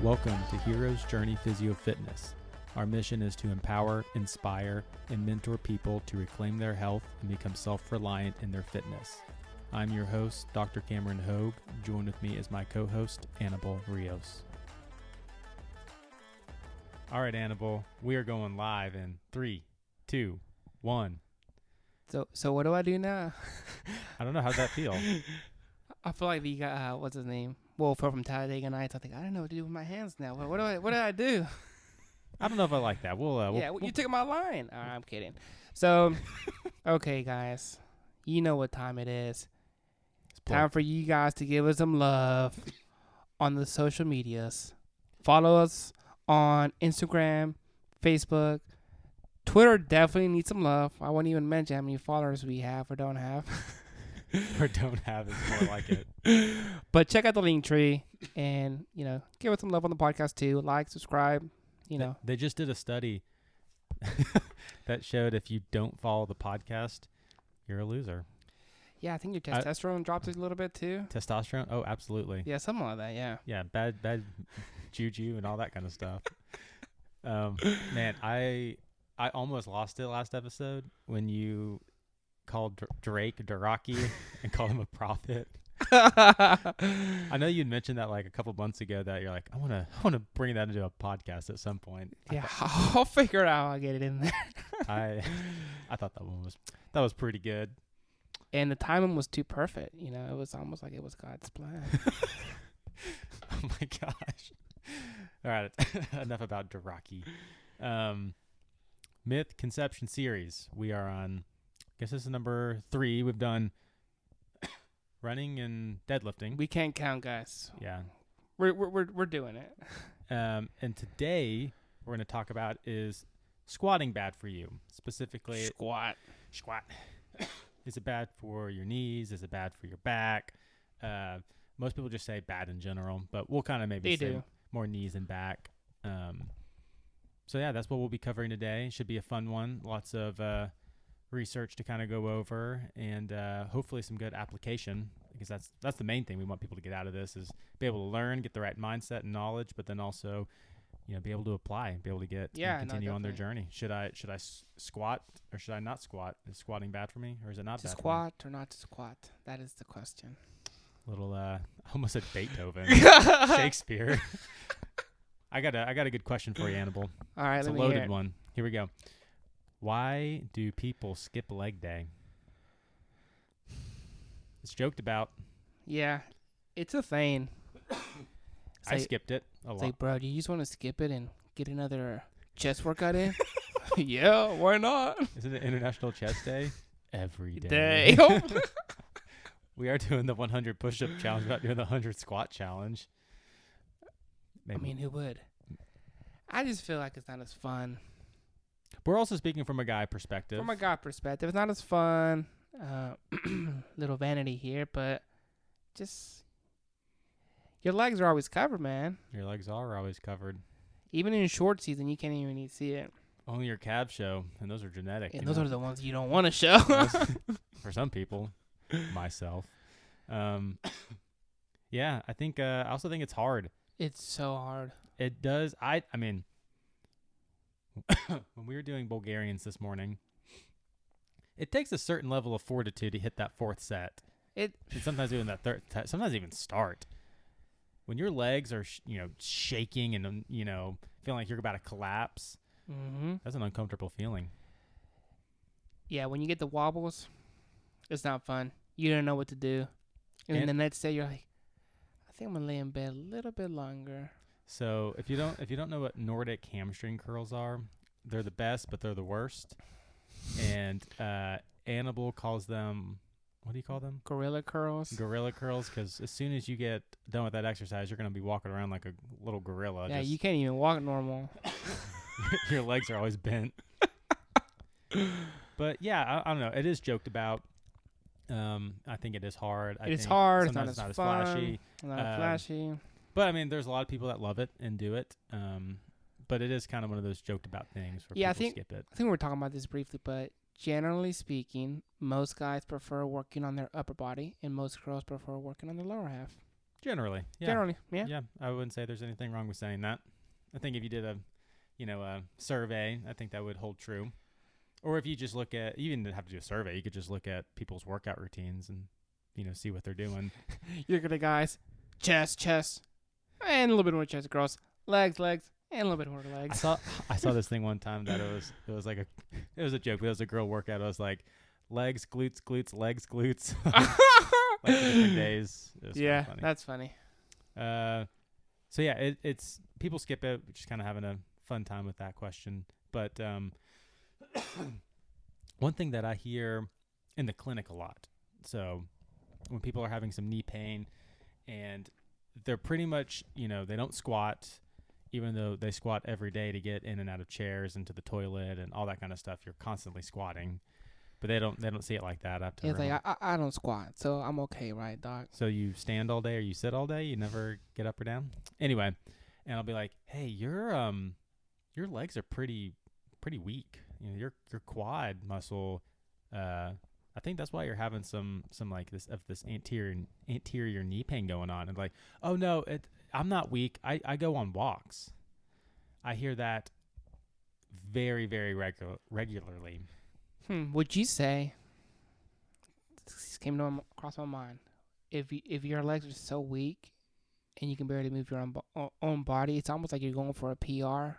Welcome to Hero's Journey Physio Fitness. Our mission is to empower, inspire, and mentor people to reclaim their health and become self-reliant in their fitness. I'm your host, Dr. Cameron Hogue. Join with me is my co-host, Annabelle Rios. All right, Annabelle, we are going live in 3, 2, 1. So what do I do now? I don't know. How'd that feel? I feel like the guy, what's his name? Will from Talladega Nights. I think I don't know what to do with my hands now. What do I do? I don't know if I like that. You took my line. I'm kidding. So, okay, guys, you know what time it is. Time for you guys to give us some love on the social medias. Follow us on Instagram, Facebook, Twitter. Definitely needs some love. I won't even mention how many followers we have or don't have. Or don't have is more like it. But check out the link tree and, give us some love on the podcast too. Like, subscribe, They just did a study that showed if you don't follow the podcast, you're a loser. Yeah, I think your testosterone drops a little bit too. Testosterone? Oh, absolutely. Yeah, something like that, yeah. Yeah, bad juju and all that kind of stuff. Man, I almost lost it last episode when you called Drake Daraki and called him a prophet. I know you'd mentioned that like a couple months ago that you're like, I want to bring that into a podcast at some point. Yeah, I'll figure it out. I'll get it in there. I thought that was pretty good. And the timing was too perfect. It was almost like it was God's plan. Oh my gosh. All right, enough about Daraki. Myth Conception series. We are on, I guess this is number 3. We've done running and deadlifting. We can't count, guys. Yeah. We're doing it. And today we're going to talk about is squatting bad for you? Specifically, Squat. Is it bad for your knees? Is it bad for your back? Most people just say bad in general, but we'll kind of maybe say more knees and back. So yeah, that's what we'll be covering today. Should be a fun one. Lots of research to kind of go over, and hopefully some good application, because that's the main thing we want people to get out of this, is be able to learn, get the right mindset and knowledge, but then also be able to apply, be able to get continue on their journey. Should I squat or should I not squat? Is squatting bad for me, or is it not bad? To squat or not to squat? That is the question. Little I almost said Beethoven. Shakespeare. I got a good question for you, Annabelle. All right, it's a loaded one. Here we go. Why do people skip leg day? It's joked about. Yeah, it's a thing. I skipped it a lot. It's like, bro, do you just want to skip it and get another chest workout in? Yeah, why not? Isn't it International Chest Day? Every day. We are doing the 100 push-up challenge. We're not doing the 100 squat challenge. Maybe. I mean, who would? I just feel like it's not as fun. We're also speaking from a guy perspective. From a guy perspective, it's not as fun. Little vanity here, but just your legs are always covered, man. Your legs are always covered. Even in short season, you can't even see it. Only your calves show, and those are genetic. And those are the ones you don't want to show. For some people, myself. Yeah, I think. I also think it's hard. It's so hard. It does. I mean, when we were doing Bulgarians this morning, it takes a certain level of fortitude to hit that fourth set. And sometimes even that third, sometimes even start. When your legs are, shaking and, feeling like you're about to collapse, that's an uncomfortable feeling. Yeah, when you get the wobbles, it's not fun. You don't know what to do. And then the next day you're like, I think I'm going to lay in bed a little bit longer. So if you don't know what Nordic hamstring curls are, they're the best, but they're the worst. And Annabelle calls them, what do you call them? Gorilla curls. Gorilla curls, because as soon as you get done with that exercise, you're going to be walking around like a little gorilla. Yeah, you can't even walk normal. Your legs are always bent. But yeah, I don't know. It is joked about. I think it is hard. It's hard. Sometimes it's not as fun. flashy. Not flashy. But I mean, there's a lot of people that love it and do it. But it is kind of one of those joked about things where people skip it. I think we were talking about this briefly, but generally speaking, most guys prefer working on their upper body, and most girls prefer working on their lower half. Generally, yeah. Generally, yeah. Yeah, I wouldn't say there's anything wrong with saying that. I think if you did a survey, I think that would hold true. Or if you just look at, you didn't have to do a survey. You could just look at people's workout routines and, see what they're doing. You look at the guys, chest, and a little bit more chest. Girls, legs, and a little bit more legs. I saw this thing one time that it was like it was a joke. But it was a girl workout. It was like legs, glutes, legs, glutes. Like different days. Yeah, funny. That's funny. So yeah, it's people skip it. We're just kind of having a fun time with that question. But one thing that I hear in the clinic a lot. So when people are having some knee pain and they're pretty much, they don't squat, even though they squat every day to get in and out of chairs and to the toilet and all that kind of stuff. You're constantly squatting. But they don't see it like that. It's like I don't squat, so I'm okay, right, doc? So you stand all day or you sit all day? You never get up or down? Anyway, and I'll be like, hey, your legs are pretty weak. Your quad muscle. I think that's why you're having some like this anterior knee pain going on. And like, oh no, I'm not weak. I go on walks. I hear that very, very regularly. Would you say, this came across my mind, if your legs are so weak and you can barely move your own body, it's almost like you're going for a PR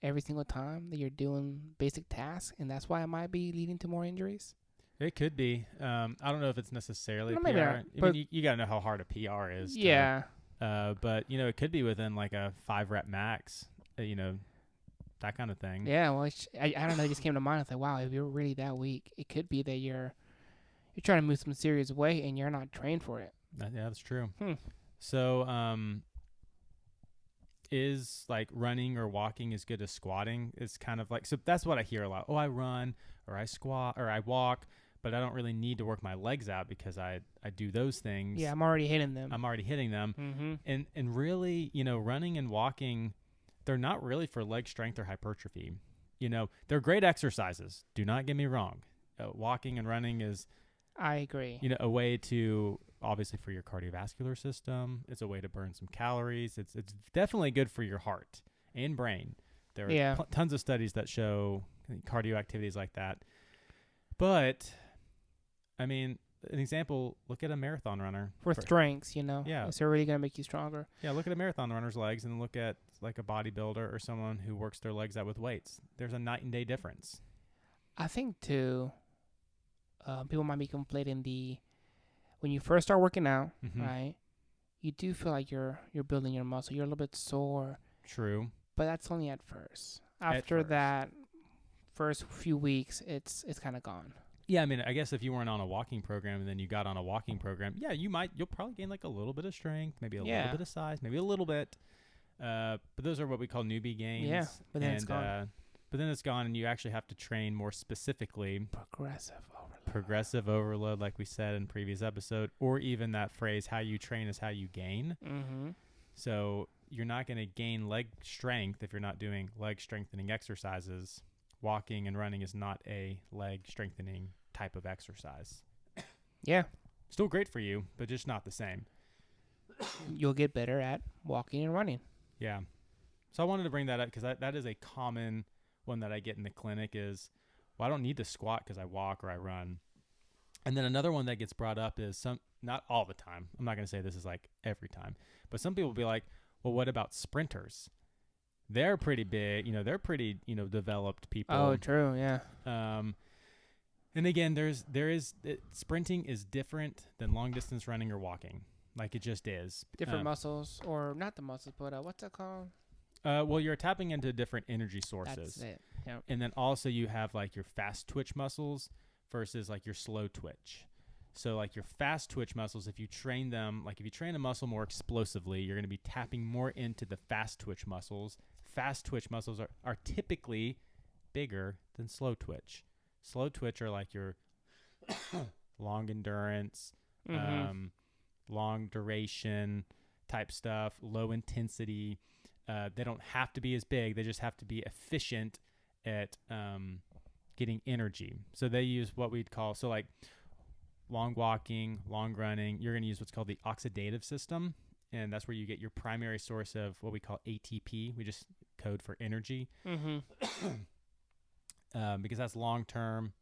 every single time that you're doing basic tasks, and that's why it might be leading to more injuries? It could be. I don't know if it's necessarily no, PR. Maybe not, I mean, you got to know how hard a PR is. Yeah. But, it could be within like a 5-rep max, that kind of thing. Yeah, well, I don't know. It just came to mind. I was like, wow, if you're really that weak, it could be that you're trying to move some serious weight and you're not trained for it. Yeah, that's true. So, is like running or walking as good as squatting? It's kind of like, so that's what I hear a lot. Oh, I run or I squat or I walk, but I don't really need to work my legs out because I do those things. Yeah, I'm already hitting them. Mm-hmm. And really, running and walking, they're not really for leg strength or hypertrophy. They're great exercises. Do not get me wrong. Walking and running is, I agree. A way to, obviously for your cardiovascular system. It's a way to burn some calories. It's definitely good for your heart and brain. There are tons of studies that show cardio activities like that. But, I mean, an example, look at a marathon runner. For strengths, Yeah. Is it really going to make you stronger? Yeah, look at a marathon runner's legs and look at like a bodybuilder or someone who works their legs out with weights. There's a night and day difference. I think, too, people might be conflating when you first start working out, right, you do feel like you're building your muscle. You're a little bit sore. True. But that's only at first. After that first few weeks, it's kind of gone. Yeah, I mean, I guess if you weren't on a walking program and then you got on a walking program, yeah, you'll probably gain like a little bit of strength, maybe a little bit of size, maybe a little bit. But those are what we call newbie gains. Yeah, but then it's gone. But then it's gone, and you actually have to train more specifically. Progressive overload, like we said in previous episode, or even that phrase, how you train is how you gain. Mm-hmm. So you're not going to gain leg strength if you're not doing leg strengthening exercises. Walking and running is not a leg strengthening type of exercise. Yeah. Still great for you, but just not the same. You'll get better at walking and running. Yeah. So I wanted to bring that up because that is a common one that I get in the clinic is, well, I don't need to squat because I walk or I run. And then another one that gets brought up is not all the time. I'm not going to say this is like every time, but some people will be like, well, what about sprinters? They're pretty big, they're pretty, developed people. Oh, true. Yeah. And again, sprinting is different than long distance running or walking. Like it just is. Different muscles, or not the muscles, but what's it called? Well, you're tapping into different energy sources. That's it. Yep. And then also you have like your fast twitch muscles versus like your slow twitch. So like your fast twitch muscles, if you train them, like if you train a muscle more explosively, you're going to be tapping more into the fast twitch muscles. Fast twitch muscles are typically bigger than slow twitch. Slow twitch are like your long endurance, long duration type stuff, low intensity. They don't have to be as big. They just have to be efficient at getting energy. So they use what we'd call, so like long walking, long running, you're going to use what's called the oxidative system. And that's where you get your primary source of what we call ATP. We just code for energy. Mm-hmm. Because that's long term.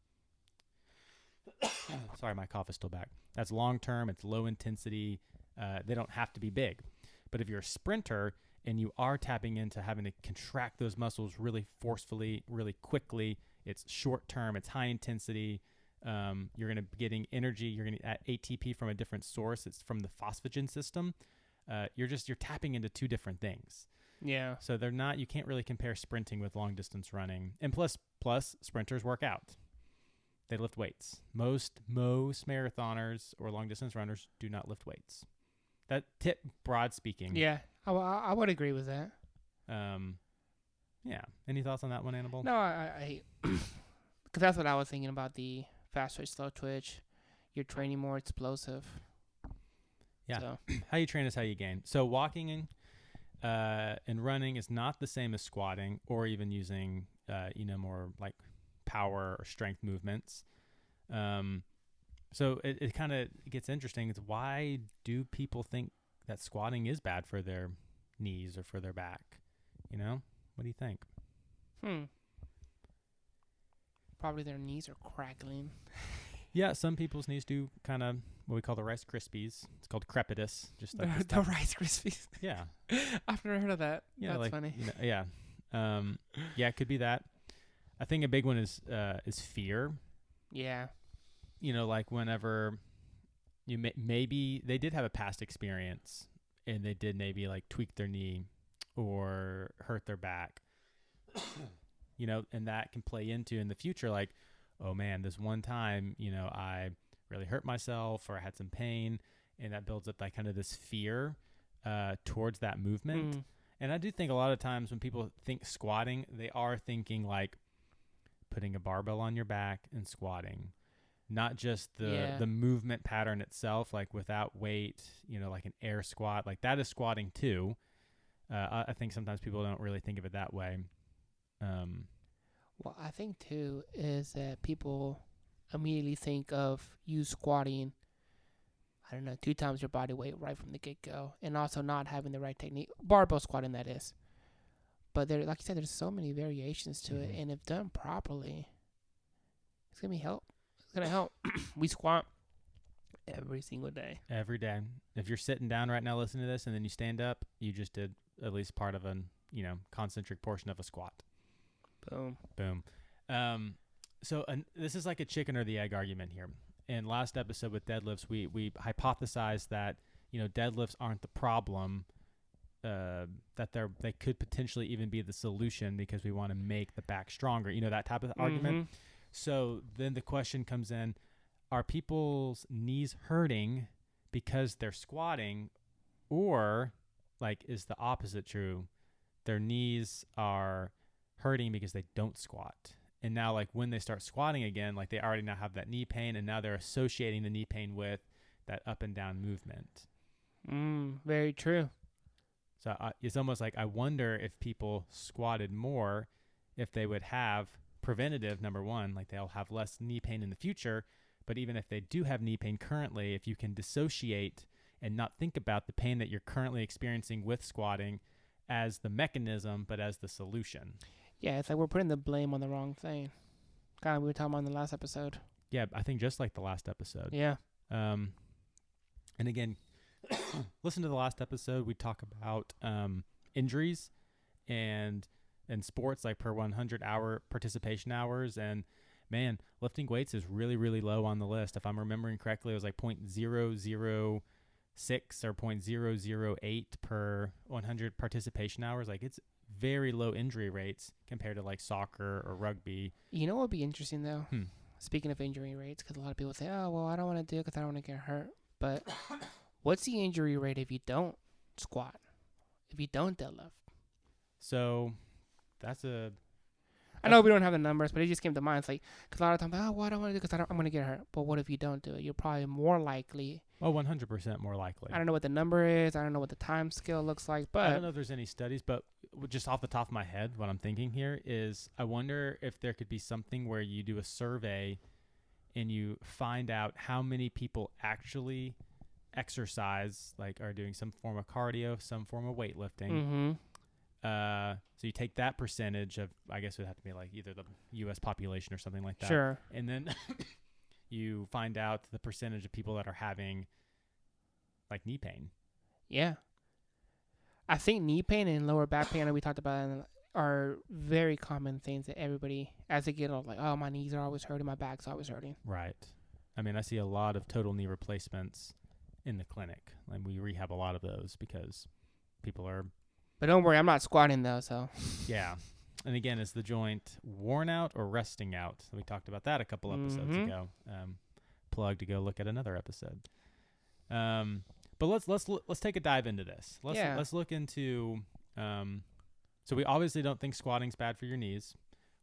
Sorry, my cough is still back. That's long term. It's low intensity. They don't have to be big. But if you're a sprinter and you are tapping into having to contract those muscles really forcefully, really quickly, it's short term. It's high intensity. You're going to be getting energy. You're going to get ATP from a different source. It's from the phosphagen system. You're tapping into two different things. Yeah. So they're not, you can't really compare sprinting with long distance running. And plus sprinters work out. They lift weights. Most marathoners or long distance runners do not lift weights. That tip, broad speaking. Yeah. I would agree with that. Yeah. Any thoughts on that one, Annabelle? No, I because that's what I was thinking about the fast twitch, slow twitch. You're training more explosive. Yeah. So. How you train is how you gain. So walking and running is not the same as squatting or even using, more like power or strength movements. So it kind of gets interesting. It's why do people think that squatting is bad for their knees or for their back? What do you think? Probably their knees are crackling. Yeah, some people's knees do kind of what we call the Rice Krispies. It's called crepitus. Just like the Rice Krispies. Yeah. I've never heard of that. Yeah, that's funny. Yeah. Yeah, it could be that. I think a big one is fear. Yeah. Like whenever maybe they did have a past experience and they did maybe like tweak their knee or hurt their back, and that can play into in the future. Like, oh man, this one time, I really hurt myself or I had some pain, and that builds up that kind of this fear towards that movement. And I do think a lot of times when people think squatting, they are thinking like putting a barbell on your back and squatting, not just the movement pattern itself, like without weight, like an air squat, like that is squatting too. I think sometimes people don't really think of it that way. Well, I think too is that people immediately think of you squatting, 2 times your body weight right from the get-go, and also not having the right technique. Barbell squatting, that is. But there, like you said, there's so many variations to it, and if done properly, it's gonna help. It's gonna help. We squat every single day. Every day. If you're sitting down right now listening to this, and then you stand up, you just did at least part of an concentric portion of a squat. Boom. So this is like a chicken or the egg argument here. In last episode with deadlifts, we hypothesized that deadlifts aren't the problem. That they could potentially even be the solution because we want to make the back stronger. That type of argument. So then the question comes in: are people's knees hurting because they're squatting, or like is the opposite true? Their knees are hurting because they don't squat. And now like when they start squatting again, like they already now have that knee pain, and now they're associating the knee pain with that up and down movement. Very true. So it's almost like I wonder if people squatted more, if they would have preventative, number one, like they'll have less knee pain in the future. But even if they do have knee pain currently, if you can dissociate and not think about the pain that you're currently experiencing with squatting as the mechanism, but as the solution. Yeah, it's like we're putting the blame on the wrong thing. Kind of we were talking about in the last episode. Yeah, I think just like the last episode. Yeah. And again, listen to the last episode. We talk about injuries and sports like per 100 hour participation hours. And man, lifting weights is really, really low on the list. If I'm remembering correctly, it was like 0.006 or 0.008 per 100 participation hours. Like it's very low injury rates compared to like soccer or rugby. You know what would be interesting though? Speaking of injury rates, because a lot of people say, oh, well, I don't want to do it because I don't want to get hurt. But what's the injury rate if you don't squat, if you don't deadlift? So that's I know we don't have the numbers, but it just came to mind. It's like, because a lot of times, oh, well, I don't want to do it because I'm going to get hurt. But what if you don't do it? You're probably more likely. Oh, 100% more likely. I don't know what the number is. I don't know what the time scale looks like. But I don't know if there's any studies, but just off the top of my head, what I'm thinking here is I wonder if there could be something where you do a survey and you find out how many people actually exercise, like are doing some form of cardio, some form of weightlifting. Mm-hmm. So you take that percentage of, I guess it would have to be like either the U.S. population or something like that. Sure. And then you find out the percentage of people that are having like knee pain. Yeah. I think knee pain and lower back pain that we talked about are very common things that everybody, as they get old, like, oh, my knees are always hurting, my back's always hurting. Right. I mean, I see a lot of total knee replacements in the clinic. Like we rehab a lot of those because people are. But don't worry, I'm not squatting though, so. Yeah. And again, is the joint worn out or resting out? We talked about that a couple episodes ago. Plug to go look at another episode. But let's take a dive into this. Let's look into. So we obviously don't think squatting's bad for your knees.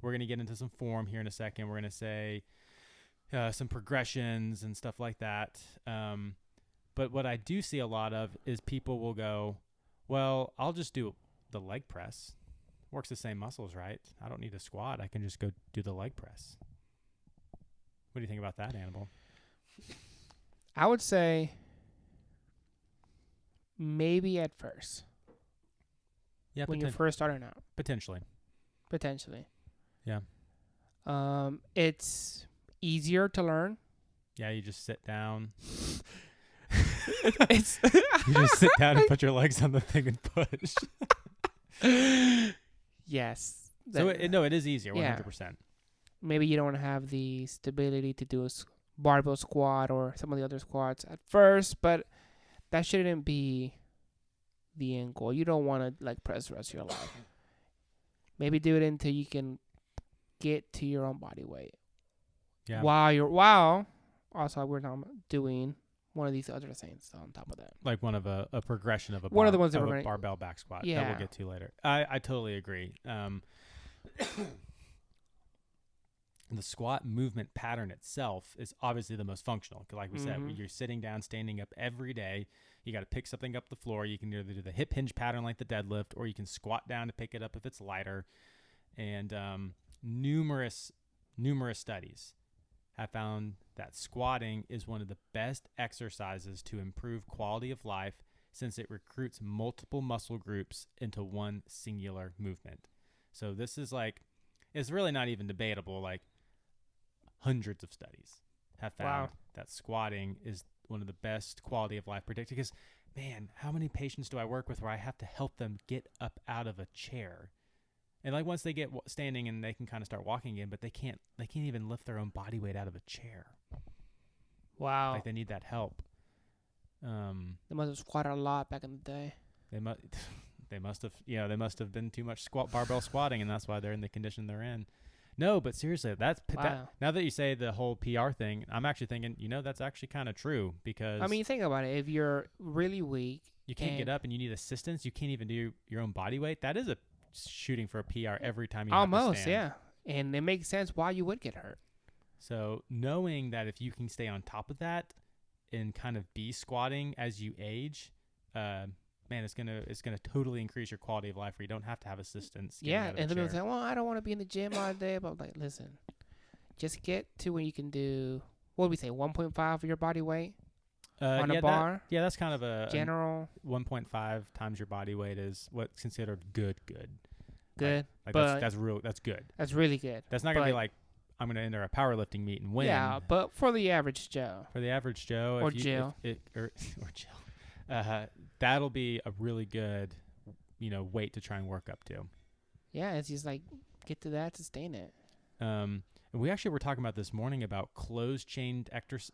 We're going to get into some form here in a second. We're going to say some progressions and stuff like that. But what I do see a lot of is people will go, well, I'll just do the leg press. Works the same muscles, right? I don't need a squat. I can just go do the leg press. What do you think about that, Annabelle? I would say maybe at first. Yeah, when you're first starting out. Potentially. Yeah. It's easier to learn. Yeah, you just sit down. It's you just sit down and put your legs on the thing and push. Yes. So it is easier, 100%. Maybe you don't have the stability to do a barbell squat or some of the other squats at first, but that shouldn't be the end goal. You don't want to like press the rest of your life. Maybe do it until you can get to your own body weight. Yeah. While also we're not doing one of these other things on top of that. Like one of a progression of a one of the ones that we're a barbell back squat. Yeah. That we'll get to later. I totally agree. The squat movement pattern itself is obviously the most functional. Like we said, when you're sitting down, standing up every day, you got to pick something up the floor. You can either do the hip hinge pattern like the deadlift, or you can squat down to pick it up if it's lighter. And numerous studies have found that squatting is one of the best exercises to improve quality of life since it recruits multiple muscle groups into one singular movement. So this is like, it's really not even debatable. Like hundreds of studies have found that squatting is one of the best quality of life predictors. Because, man, how many patients do I work with where I have to help them get up out of a chair? And like once they get standing and they can kind of start walking again, but they can't even lift their own body weight out of a chair. Wow. Like they need that help. They must have squatted a lot back in the day. They must have been too much barbell squatting, and that's why they're in the condition they're in. No, but seriously, that now that you say the whole PR thing, I'm actually thinking, that's actually kind of true because I mean, think about it. If you're really weak, you can't get up and you need assistance, you can't even do your own body weight. That is a shooting for a PR every time you have to stand. Yeah. And it makes sense why you would get hurt. So knowing that if you can stay on top of that and kind of be squatting as you age, man, it's gonna totally increase your quality of life where you don't have to have assistance. Yeah, and then people say, well, I don't want to be in the gym all day. But I'm like, listen, just get to where you can do, what do we say, 1.5 of your body weight on a bar? That's kind of a general. 1.5 times your body weight is what's considered good. Good. Like but that's good. That's really good. That's not going to be like, I'm going to enter a powerlifting meet and win. Yeah, but for the average Joe. For the average Joe. Or Jill. Or Jill. That'll be a really good, weight to try and work up to. Yeah, it's just like, get to that, sustain it. And we actually were talking about this morning about closed chain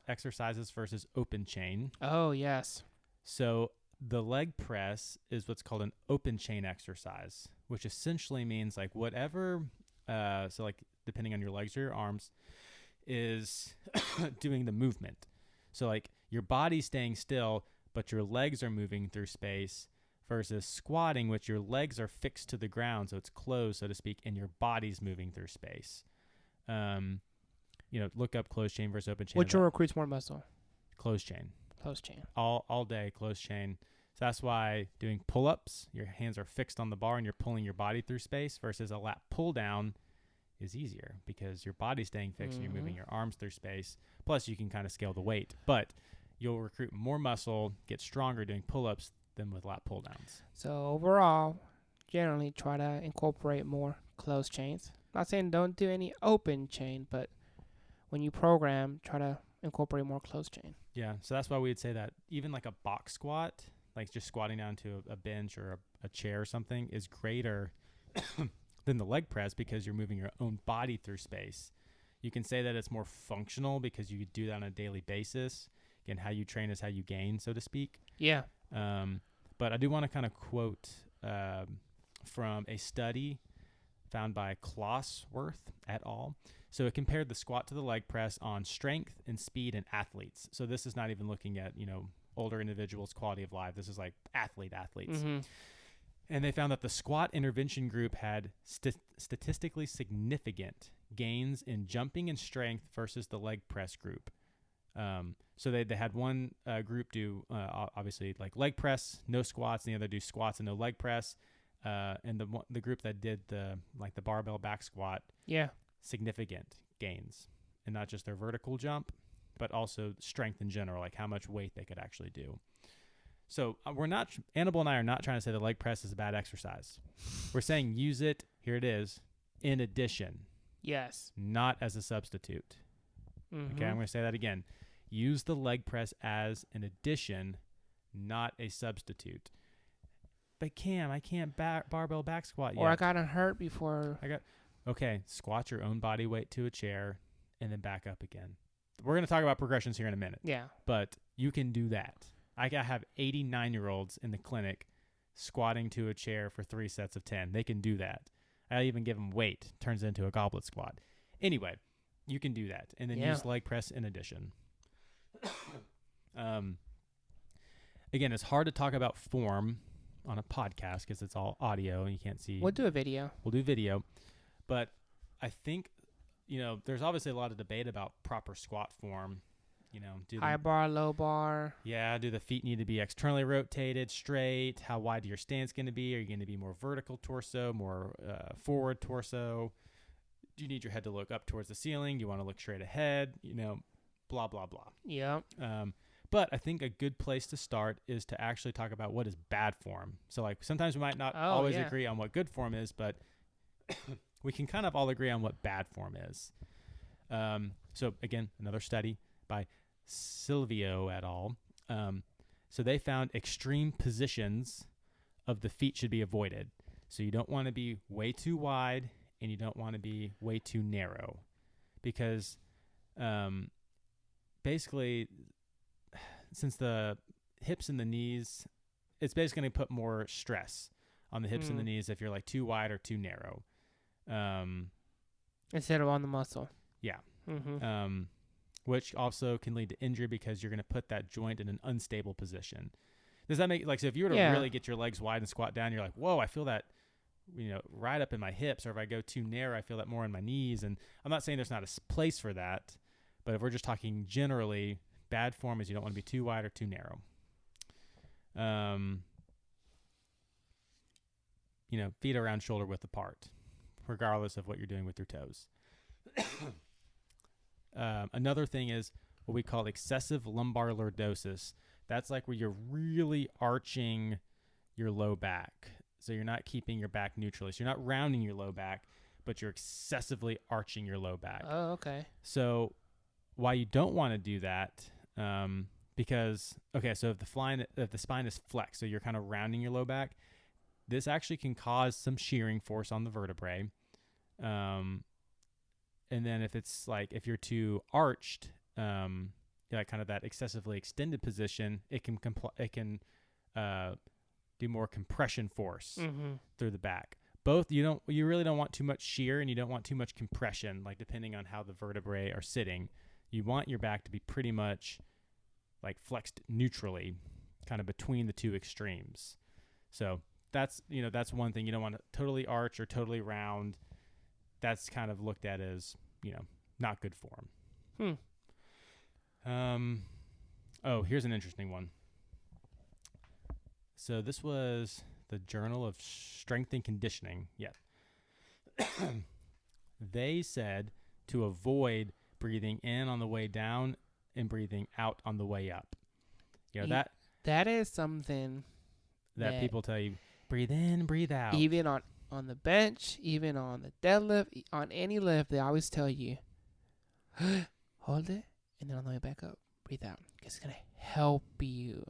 exercises versus open chain. Oh, yes. So the leg press is what's called an open chain exercise, which essentially means like whatever, so like depending on your legs or your arms, is doing the movement. So like your body's staying still, but your legs are moving through space, versus squatting, which your legs are fixed to the ground, so it's closed, so to speak, and your body's moving through space. Look up closed chain versus open chain. Which one recruits more muscle? Closed chain. Closed chain. All day, closed chain. So that's why doing pull-ups, your hands are fixed on the bar and you're pulling your body through space, versus a lat pull down is easier because your body's staying fixed and you're moving your arms through space. Plus, you can kind of scale the weight. But you'll recruit more muscle, get stronger doing pull-ups than with lat pull-downs. So overall, generally try to incorporate more closed chains. Not saying don't do any open chain, but when you program, try to incorporate more closed chain. Yeah, so that's why we would say that even like a box squat, like just squatting down to a bench or a chair or something, is greater than the leg press because you're moving your own body through space. You can say that it's more functional because you do that on a daily basis. Again, how you train is how you gain, so to speak. Yeah. But I do want to kind of quote from a study found by Klossworth et al. So it compared the squat to the leg press on strength and speed in athletes. So this is not even looking at, older individuals' quality of life. This is like athletes. Mm-hmm. And they found that the squat intervention group had statistically significant gains in jumping and strength versus the leg press group. So they had one group do obviously like leg press, no squats, and the other do squats and no leg press. And the group that did the barbell back squat, significant gains, and not just their vertical jump, but also strength in general, like how much weight they could actually do. So Annabelle and I are not trying to say the leg press is a bad exercise. We're saying use it, here it is, in addition. Yes. Not as a substitute. Mm-hmm. Okay, I'm going to say that again. Use the leg press as an addition, not a substitute. But Cam, I can't barbell back squat yet. Or I got hurt before. Okay, squat your own body weight to a chair and then back up again. We're going to talk about progressions here in a minute. Yeah. But you can do that. I have 89-year-olds in the clinic squatting to a chair for 3 sets of 10. They can do that. I even give them weight. Turns into a goblet squat. Anyway, you can do that. And then use leg press in addition. Again, it's hard to talk about form on a podcast because it's all audio and you can't see. We'll do a video. We'll do video. But I think, there's obviously a lot of debate about proper squat form. High bar, low bar. Yeah, do the feet need to be externally rotated, straight? How wide your stance going to be? Are you going to be more vertical torso, more forward torso? Do you need your head to look up towards the ceiling? Do you want to look straight ahead? Blah, blah, blah. Yeah. But I think a good place to start is to actually talk about what is bad form. So, sometimes we might not always agree on what good form is, but we can kind of all agree on what bad form is. So, again, another study by Silvio et al. So they found extreme positions of the feet should be avoided. So you don't want to be way too wide and you don't want to be way too narrow because basically since the hips and the knees, it's basically going to put more stress on the hips and the knees if you're too wide or too narrow. Instead of on the muscle. Yeah. Mm-hmm. Which also can lead to injury because you're going to put that joint in an unstable position. Does that make so if you were to really get your legs wide and squat down, you're like, whoa, I feel that, right up in my hips, or if I go too narrow, I feel that more in my knees. And I'm not saying there's not a place for that, but if we're just talking generally, bad form is you don't want to be too wide or too narrow. Feet around shoulder width apart, regardless of what you're doing with your toes. Another thing is what we call excessive lumbar lordosis. That's where you're really arching your low back. So you're not keeping your back neutral. So you're not rounding your low back, but you're excessively arching your low back. Oh, okay. So why you don't want to do that, because, so if the spine is flexed, so you're kind of rounding your low back, this actually can cause some shearing force on the vertebrae. And then if you're too arched, kind of that excessively extended position, it can do more compression force through the back. Both you really don't want too much shear and you don't want too much compression, depending on how the vertebrae are sitting. You want your back to be pretty much flexed neutrally, kind of between the two extremes. So that's one thing. You don't want to totally arch or totally round. That's kind of looked at as, not good form. Here's an interesting one. So this was the Journal of Strength and Conditioning. Yeah. They said to avoid breathing in on the way down and breathing out on the way up. That is something that people tell you, breathe in, breathe out. Even on the bench, even on the deadlift, on any lift, they always tell you, hold it, and then on the way back up, breathe out. Because it's gonna help you.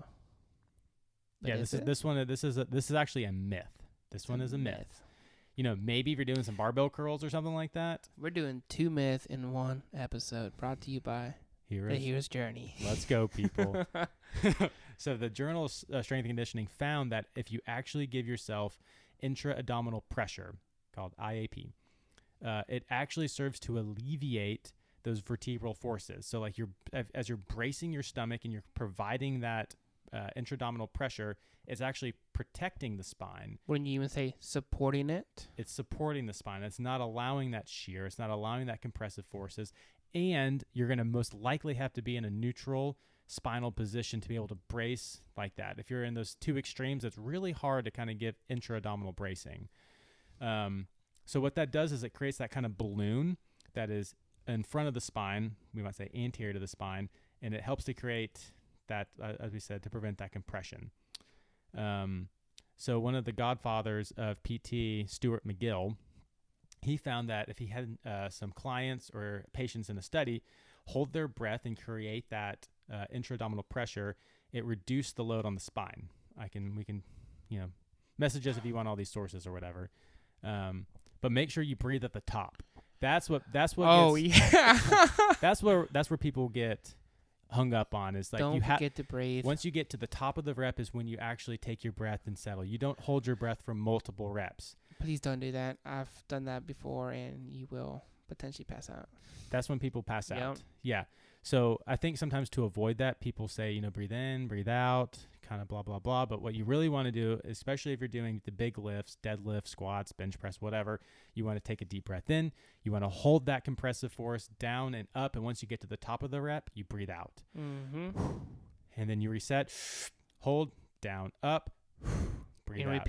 But this is actually a myth. This one is a myth. Maybe if you're doing some barbell curls or something like that. We're doing 2 myths in one episode, brought to you by The Hero's Journey. Let's go, people. So the Journal of Strength and Conditioning found that if you actually give yourself intra-abdominal pressure, called IAP, it actually serves to alleviate those vertebral forces. So like as you're bracing your stomach and you're providing that intra-abdominal pressure, it's actually protecting the spine. Wouldn't you even say supporting it? It's supporting the spine. It's not allowing that shear. It's not allowing that compressive forces. And you're going to most likely have to be in a neutral spinal position to be able to brace like that. If you're in those two extremes, it's really hard to kind of get intra-abdominal bracing. So what that does is it creates that kind of balloon that is in front of the spine, we might say anterior to the spine, and it helps to create that, as we said, to prevent that compression. So one of the godfathers of PT, Stuart McGill, he found that if he had some clients or patients in a study hold their breath and create that intra-abdominal pressure, it reduced the load on the spine. We can message us if you want all these sources or whatever. But make sure you breathe at the top. That's what. Oh, yeah. That's where people get hung up on, is like don't forget to breathe. Once you get to the top of the rep is when you actually take your breath and settle. You don't hold your breath for multiple reps. Please don't do that. I've done that before, and you will potentially pass out. That's when people pass out. Yeah. So I think sometimes to avoid that, people say, breathe in, breathe out, kind of blah, blah, blah. But what you really want to do, especially if you're doing the big lifts, deadlift, squats, bench press, whatever, you want to take a deep breath in. You want to hold that compressive force down and up. And once you get to the top of the rep, you breathe out. Mm-hmm. And then you reset, hold, down, up, breathe and out.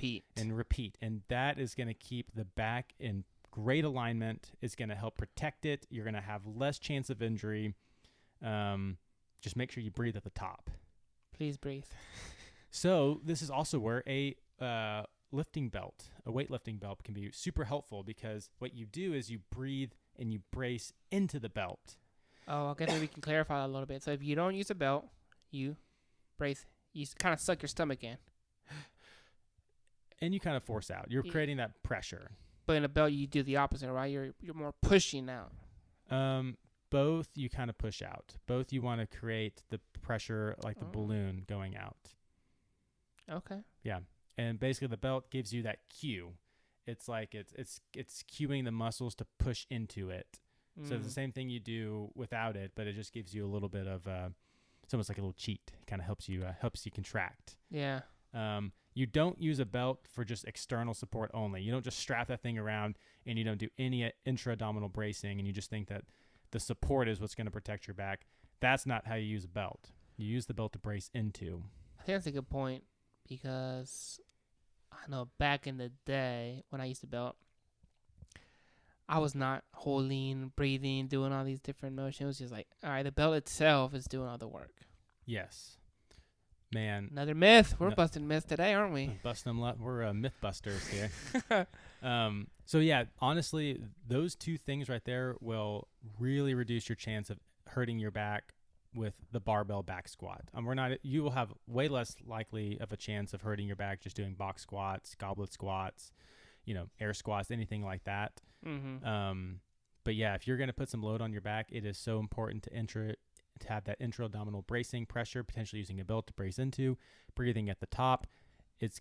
Repeat. And that is going to keep the back in great alignment. It's going to help protect it. You're going to have less chance of injury. Just make sure you breathe at the top. Please breathe. So this is also where a lifting belt, a weightlifting belt, can be super helpful, because what you do is you breathe and you brace into the belt. Oh, I guess maybe we can clarify that a little bit. So if you don't use a belt, you brace. You kind of suck your stomach in. And you kind of force out. You're creating that pressure. But in a belt, you do the opposite, right? You're more pushing out. Both you kind of push out. Both you want to create the pressure like the balloon going out. Okay. Yeah. And basically the belt gives you that cue. It's like it's cueing the muscles to push into it. So it's the same thing you do without it, but it just gives you a little bit of it's almost like a little cheat. It kind of helps you contract. Yeah. You don't use a belt for just external support only. You don't just strap that thing around and you don't do any intra-abdominal bracing and you just think that the support is what's going to protect your back. That's not how you use a belt. You use the belt to brace into. I think that's a good point, because I know back in the day when I used to belt, I was not holding, breathing, doing all these different motions. It was just like, all right, the belt itself is doing all the work. Yes. Man. Another myth. We're busting myths today, aren't we? Busting them. We're myth busters here. So yeah, honestly, those two things right there will really reduce your chance of hurting your back with the barbell back squat. You will have way less likely of a chance of hurting your back just doing box squats, goblet squats, air squats, anything like that. Mm-hmm. But yeah, if you're going to put some load on your back, it is so important to have that intra-abdominal bracing pressure, potentially using a belt to brace into, breathing at the top. It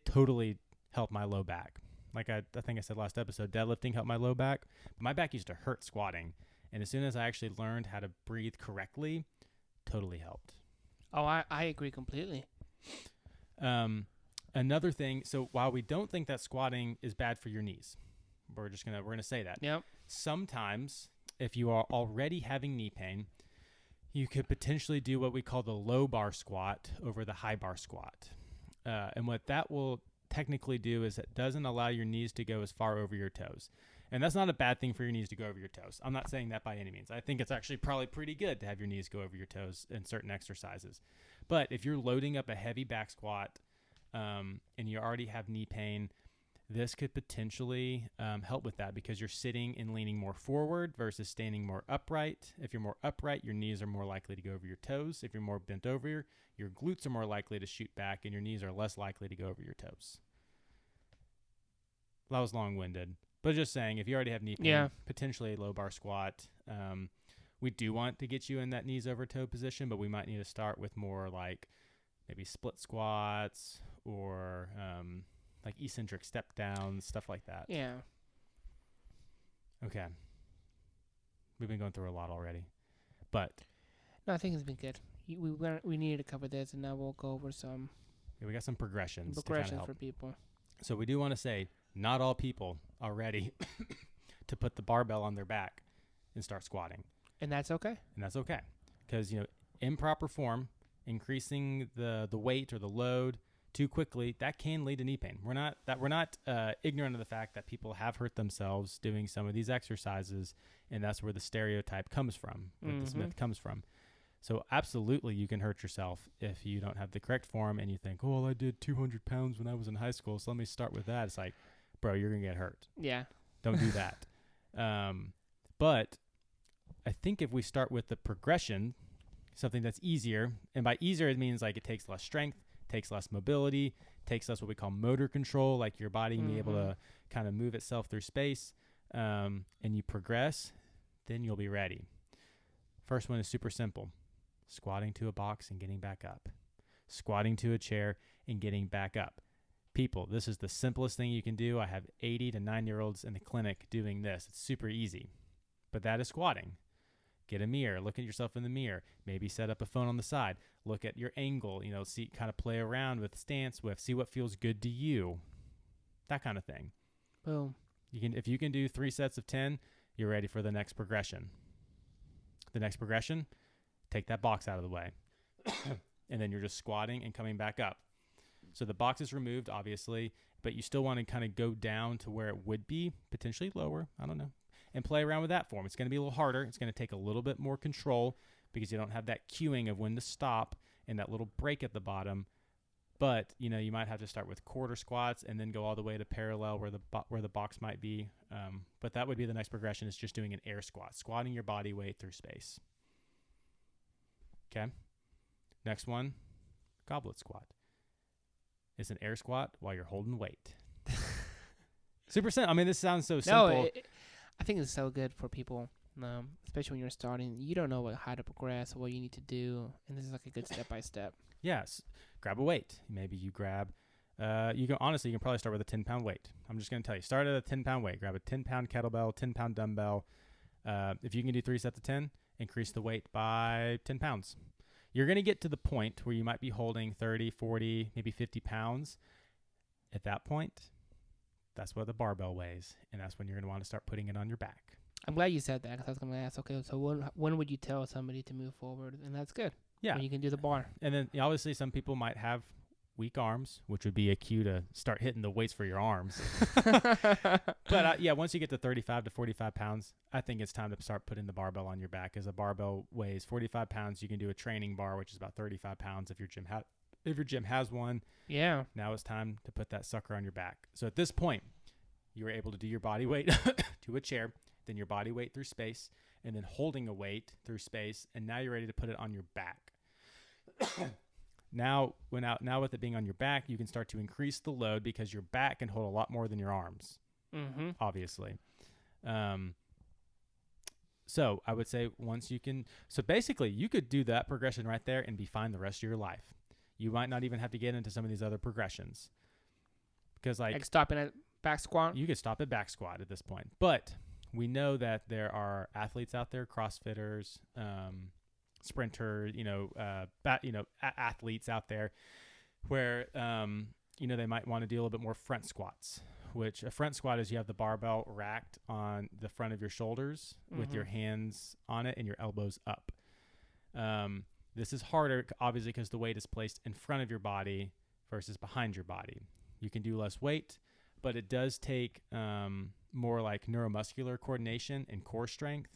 totally helped my low back. Like I think I said last episode, deadlifting helped my low back. But my back used to hurt squatting. And as soon as I actually learned how to breathe correctly, totally helped. Oh, I agree completely. Another thing, so while we don't think that squatting is bad for your knees, we're going to say that. Yep. Sometimes if you are already having knee pain, you could potentially do what we call the low bar squat over the high bar squat. And what that will technically do is it doesn't allow your knees to go as far over your toes. And that's not a bad thing for your knees to go over your toes. I'm not saying that by any means. I think it's actually probably pretty good to have your knees go over your toes in certain exercises. But if you're loading up a heavy back squat and you already have knee pain, this could potentially help with that because you're sitting and leaning more forward versus standing more upright. If you're more upright, your knees are more likely to go over your toes. If you're more bent over, your glutes are more likely to shoot back and your knees are less likely to go over your toes. That was long-winded. But just saying, if you already have knee pain, potentially a low bar squat. We do want to get you in that knees over toe position, but we might need to start with more like maybe split squats or like eccentric step downs, stuff like that. Yeah. Okay. We've been going through a lot already. But no, I think it's been good. We needed to cover this, and now we'll go over some. Yeah, we got some progressions for people. So we do want to say, not all people are ready to put the barbell on their back and start squatting. And that's okay. And that's okay. Because, improper form, increasing the weight or the load too quickly, that can lead to knee pain. We're not ignorant of the fact that people have hurt themselves doing some of these exercises, and that's where the stereotype comes from, where the myth comes from. So absolutely you can hurt yourself if you don't have the correct form and you think, oh, well, I did 200 pounds when I was in high school, so let me start with that. It's like, bro, you're going to get hurt. Yeah. Don't do that. But I think if we start with the progression, something that's easier, and by easier it means like it takes less strength, takes less mobility, takes less what we call motor control, like your body being able to kind of move itself through space, and you progress, then you'll be ready. First one is super simple. Squatting to a box and getting back up. Squatting to a chair and getting back up. People, this is the simplest thing you can do. I have 80 to 9-year-olds in the clinic doing this. It's super easy. But that is squatting. Get a mirror. Look at yourself in the mirror. Maybe set up a phone on the side. Look at your angle. See, kind of play around with stance with. See what feels good to you. That kind of thing. Boom. If you can do 3 sets of 10, you're ready for the next progression. The next progression, take that box out of the way. And then you're just squatting and coming back up. So the box is removed, obviously, but you still want to kind of go down to where it would be, potentially lower, I don't know, and play around with that form. It's going to be a little harder. It's going to take a little bit more control because you don't have that cueing of when to stop and that little break at the bottom. But, you might have to start with quarter squats and then go all the way to parallel where the box might be. But that would be the next progression, is just doing an air squat, squatting your body weight through space. Okay. Next one, goblet squat. It's an air squat while you're holding weight. Super simple. I mean, this sounds so simple. No, I think it's so good for people, especially when you're starting. You don't know how to progress, what you need to do, and this is like a good step-by-step. Yes. Grab a weight. Maybe you grab, you can probably start with a 10-pound weight. I'm just going to tell you, start at a 10-pound weight. Grab a 10-pound kettlebell, 10-pound dumbbell. If you can do 3 sets of 10, increase the weight by 10 pounds. You're going to get to the point where you might be holding 30, 40, maybe 50 pounds. At that point, that's what the barbell weighs, and that's when you're going to want to start putting it on your back. I'm glad you said that, because I was going to ask, okay, so when would you tell somebody to move forward? And that's good. Yeah. When you can do the bar. And then obviously some people might have weak arms, which would be a cue to start hitting the weights for your arms. But once you get to 35 to 45 pounds, I think it's time to start putting the barbell on your back. As a barbell weighs 45 pounds, you can do a training bar, which is about 35 pounds if your gym has one. Yeah. Now it's time to put that sucker on your back. So at this point, you were able to do your body weight to a chair, then your body weight through space, and then holding a weight through space, and now you're ready to put it on your back. Now with it being on your back, you can start to increase the load because your back can hold a lot more than your arms, obviously. So I would say basically you could do that progression right there and be fine the rest of your life. You might not even have to get into some of these other progressions. Because like stopping at back squat? You could stop at back squat at this point. But we know that there are athletes out there, CrossFitters, sprinters, athletes out there where, they might want to do a little bit more front squats, which a front squat is you have the barbell racked on the front of your shoulders with your hands on it and your elbows up. This is harder, obviously, because the weight is placed in front of your body versus behind your body. You can do less weight, but it does take more like neuromuscular coordination and core strength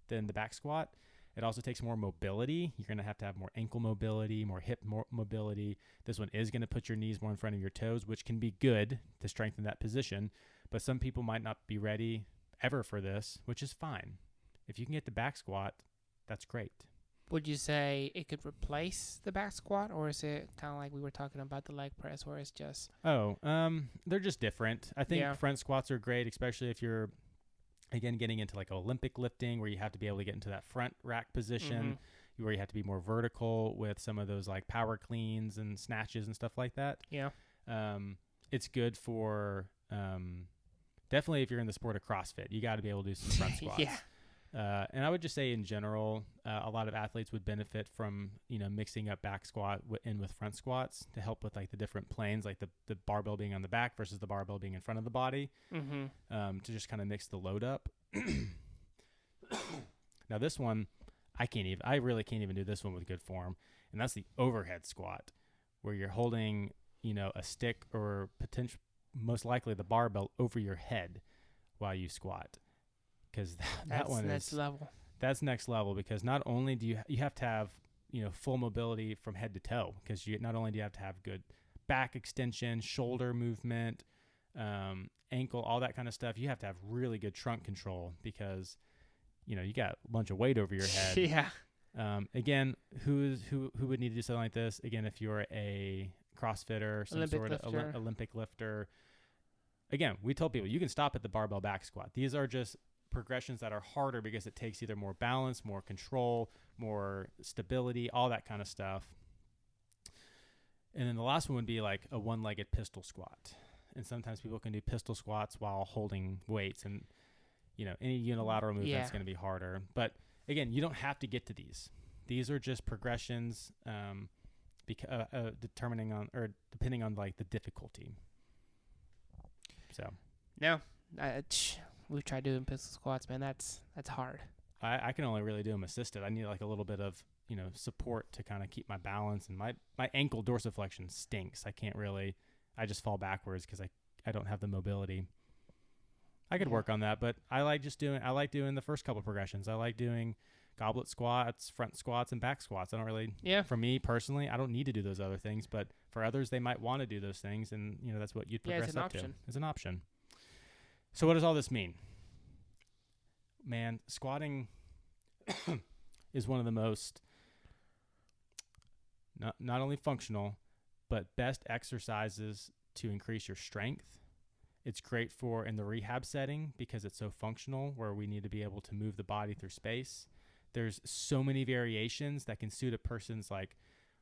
than the back squat. It also takes more mobility. You're going to have more ankle mobility, more hip mobility. This one is going to put your knees more in front of your toes, which can be good to strengthen that position. But some people might not be ready ever for this, which is fine. If you can get the back squat, that's great. Would you say it could replace the back squat, or is it kind of like we were talking about the leg press, where it's just... They're just different. I think front squats are great, especially if you're, again, getting into like Olympic lifting, where you have to be able to get into that front rack position, where you have to be more vertical with some of those like power cleans and snatches and stuff like that. Yeah. It's good for definitely if you're in the sport of CrossFit, you got to be able to do some front squats. Yeah. And I would just say in general, a lot of athletes would benefit from, mixing up back squat in with front squats to help with like the different planes, like the barbell being on the back versus the barbell being in front of the body, to just kind of mix the load up. Now this one, I really can't even do this one with good form. And that's the overhead squat, where you're holding, a stick or most likely the barbell over your head while you squat. Because that one is next level. That's next level, because not only do you have to have full mobility from head to toe, because you not only do you have to have good back extension, shoulder movement, ankle, all that kind of stuff. You have to have really good trunk control, because you got a bunch of weight over your head. Yeah. Again, who would need to do something like this? Again, if you're a CrossFitter, some sort of Olympic lifter. Again, we tell people you can stop at the barbell back squat. These are just progressions that are harder because it takes either more balance, more control, more stability, all that kind of stuff. And then the last one would be like a one-legged pistol squat. And sometimes people can do pistol squats while holding weights, and any unilateral movement is going to be harder. But again, you don't have to get to these. These are just progressions, depending on like the difficulty. So no, we've tried doing pistol squats, man. That's hard. I can only really do them assisted. I need like a little bit of support to kind of keep my balance, and my ankle dorsiflexion stinks. I just fall backwards because I don't have the mobility. I could work on that, but I like doing the first couple progressions. I like doing goblet squats, front squats, and back squats. I don't really, for me personally, I don't need to do those other things, but for others, they might want to do those things, and that's what you'd progress up to. It's an option. So what does all this mean? Man, squatting is one of the most not only functional, but best exercises to increase your strength. It's great for in the rehab setting because it's so functional, where we need to be able to move the body through space. There's so many variations that can suit a person's like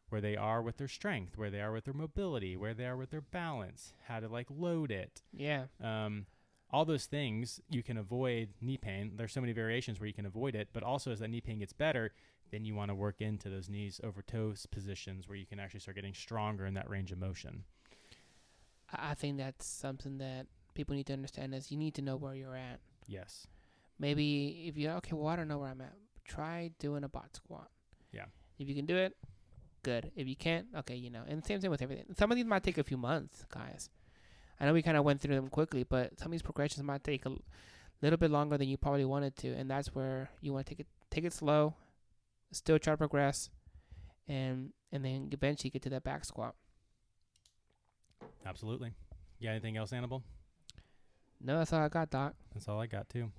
where they are with their strength, where they are with their mobility, where they are with their balance, how to like load it. Yeah. All those things you can avoid knee pain. There's so many variations where you can avoid it, but also as that knee pain gets better, then you want to work into those knees over toes positions where you can actually start getting stronger in that range of motion. I think that's something that people need to understand, is you need to know where you're at. Yes. Maybe if you're, okay, well, I don't know where I'm at, try doing a bot squat. Yeah. If you can do it, good. If you can't, okay, and same thing with everything. Some of these might take a few months, guys. I know we kind of went through them quickly, but some of these progressions might take a little bit longer than you probably wanted to, and that's where you want to take it slow, still try to progress, and then eventually get to that back squat. Absolutely. You got anything else, Annabelle? No, that's all I got, Doc. That's all I got, too.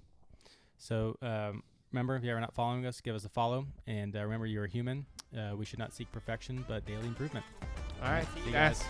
So, remember, if you're not following us, give us a follow. And remember, you're a human. We should not seek perfection, but daily improvement. All right. See you guys.